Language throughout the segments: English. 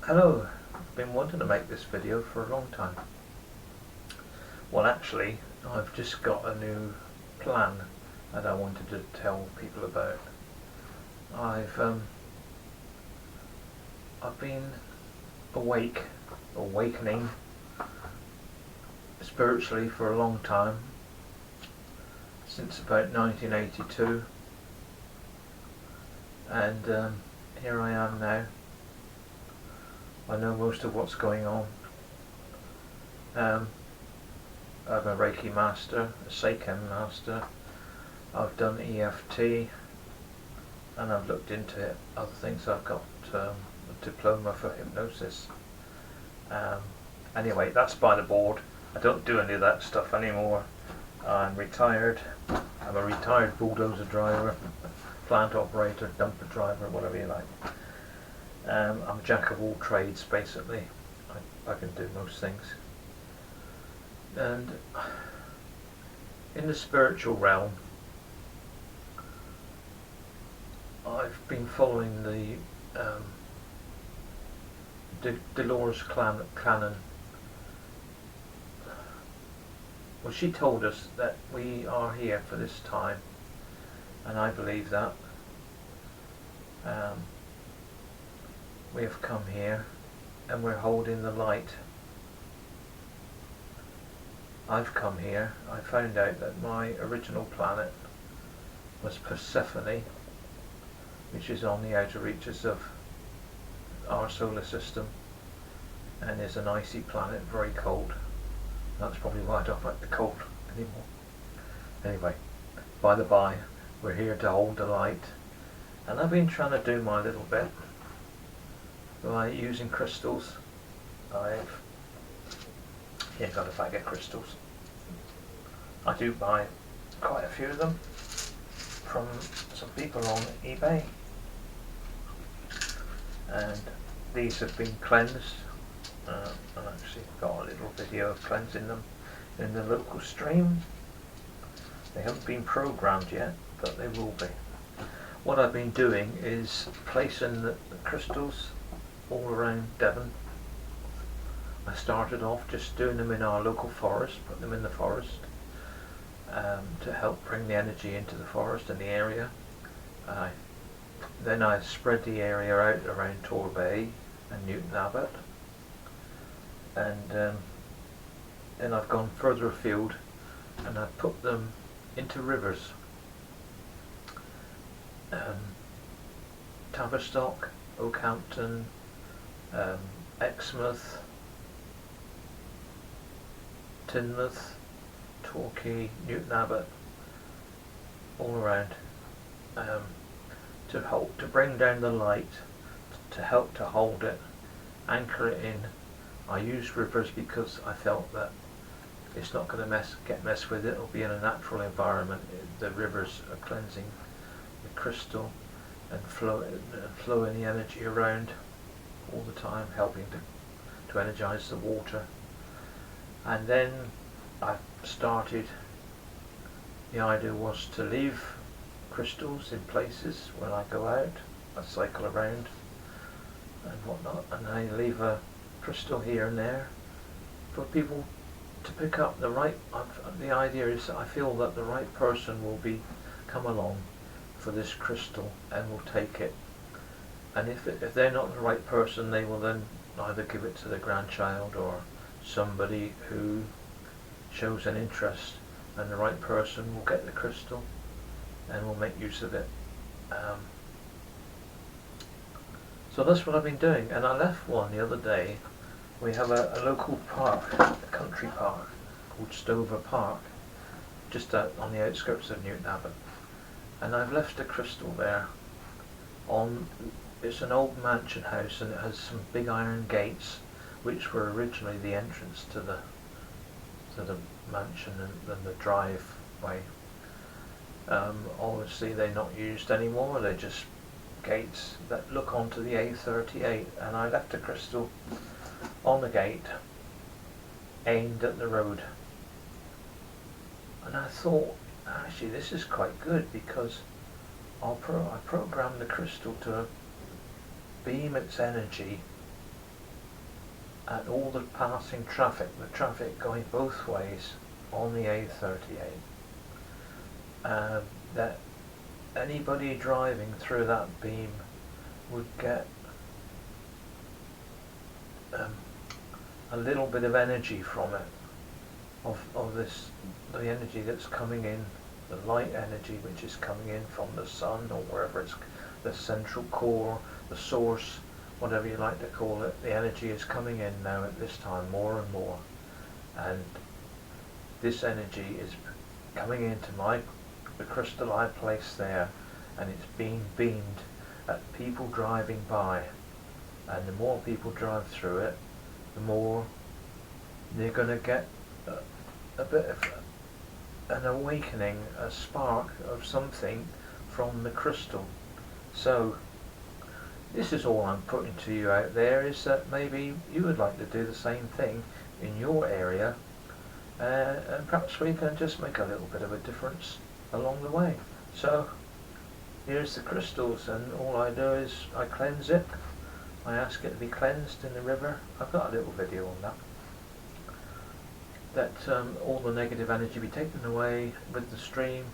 Hello, I've been wanting to make this video for a long time. Well, actually, I've just got a new plan that I wanted to tell people about. I've been awakening spiritually for a long time, since about 1982, and here I am now. I know most of what's going on. I'm a Reiki master, a Seiken master. I've done EFT, and I've looked into other things. I've got a diploma for hypnosis. Anyway, that's by the board. I don't do any of that stuff anymore. I'm retired. I'm a retired bulldozer driver, plant operator, dumper driver, whatever you like. I'm a jack of all trades, basically. I can do most things. And in the spiritual realm, I've been following the Dolores Cannon. Well, she told us that we are here for this time, and I believe that. We have come here and we're holding the light. I've come here. I found out that my original planet was Persephone, which is on the outer reaches of our solar system and is an icy planet, very cold. That's probably why I don't like the cold anymore. Anyway, by the by, we're here to hold the light, and I've been trying to do my little bit by using crystals. I've got a bag of crystals. I do buy quite a few of them from some people on eBay, and these have been cleansed. I've actually got a little video of cleansing them in the local stream. They haven't been programmed yet, but they will be. What I've been doing is placing the crystals all around Devon. I started off just doing them in our local forest, put them in the forest to help bring the energy into the forest and the area. Then I spread the area out around Torbay and Newton Abbot, and then I've gone further afield and I've put them into rivers. Tavistock, Oakhampton, Exmouth, Teignmouth, Torquay, Newton Abbot, all around, to help to bring down the light, to help to hold it, anchor it in. I use rivers because I felt that it's not going to get messed with. It'll be in a natural environment. The rivers are cleansing the crystal and flowing the energy around all the time, helping to energize the water. And then I started, the idea was to leave crystals in places when I go out. I cycle around and whatnot, and I leave a crystal here and there for people to pick up. The idea is I feel that the right person will come along for this crystal and will take it, and if they're not the right person, they will then either give it to their grandchild or somebody who shows an interest, and the right person will get the crystal and will make use of it. So that's what I've been doing, and I left one the other day. We have a local park, a country park called Stover Park, just on the outskirts of Newton Abbot, and I've left a crystal there. It's an old mansion house, and it has some big iron gates, which were originally the entrance to the mansion and the driveway. Obviously they're not used anymore. They're just gates that look onto the A38, and I left a crystal on the gate aimed at the road, and I thought, actually this is quite good, because I programmed the crystal to beam its energy at all the passing traffic, the traffic going both ways on the A38, that anybody driving through that beam would get a little bit of energy from it, of this, the energy that's coming in, the light energy which is coming in from the sun or wherever it's, the central core, the source, whatever you like to call it. The energy is coming in now at this time more and more, and this energy is coming into the crystal I placed there, and it's being beamed at people driving by, and the more people drive through it, the more they're going to get a bit of an awakening, a spark of something from the crystal. So this is all I'm putting to you out there, is that maybe you would like to do the same thing in your area, and perhaps we can just make a little bit of a difference along the way. So here's the crystals, and all I do is I cleanse it. I ask it to be cleansed in the river. I've got a little video on that. That all the negative energy be taken away with the stream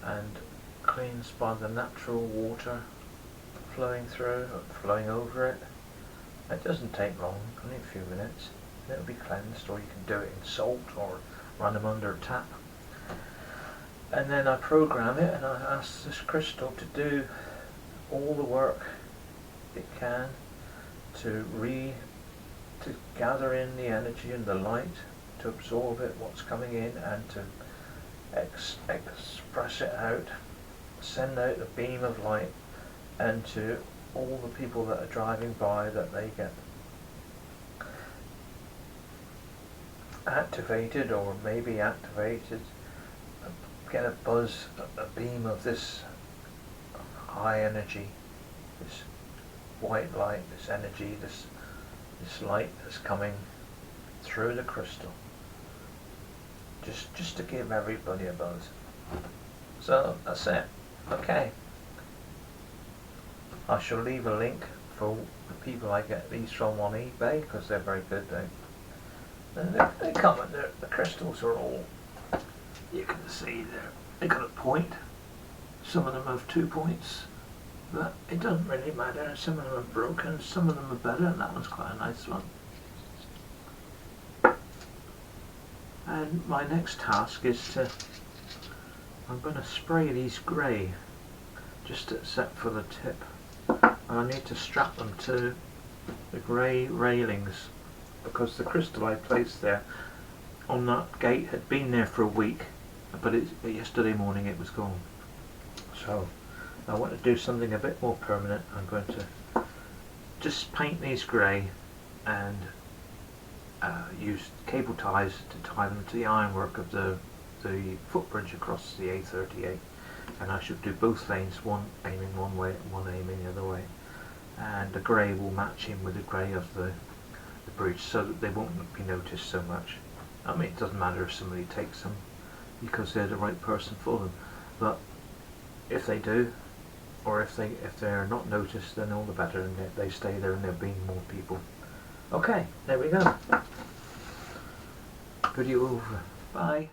and cleansed by the natural water flowing through, flowing over it. It doesn't take long, only a few minutes. It'll be cleansed, or you can do it in salt or run them under a tap. And then I program it, and I ask this crystal to do all the work it can to gather in the energy and the light, to absorb it, what's coming in, and to express it out, send out a beam of light, and to all the people that are driving by, that they get activated, or maybe activated, get a buzz, a beam of this high energy, this white light, this energy, this light that's coming through the crystal, just to give everybody a buzz. So that's it. Okay, I shall leave a link for the people I get these from on eBay, because they're very good. They come, and the crystals are all, you can see they got a point. Some of them have 2 points, but it doesn't really matter. Some of them are broken, some of them are better, and that one's quite a nice one. And my next task is I'm going to spray these grey, just except for the tip. And I need to strap them to the grey railings, because the crystal I placed there on that gate had been there for a week, but yesterday morning it was gone. So I want to do something a bit more permanent. I'm going to just paint these grey and use cable ties to tie them to the ironwork of the footbridge across the A38, and I should do both lanes, one aiming one way and one aiming the other way, and the grey will match in with the grey of the bridge, so that they won't be noticed so much. I mean, it doesn't matter if somebody takes them, because they're the right person for them, but if they do, or if they're not noticed, then all the better, and they stay there and there'll be more people. Okay, there we go. Video over. Bye.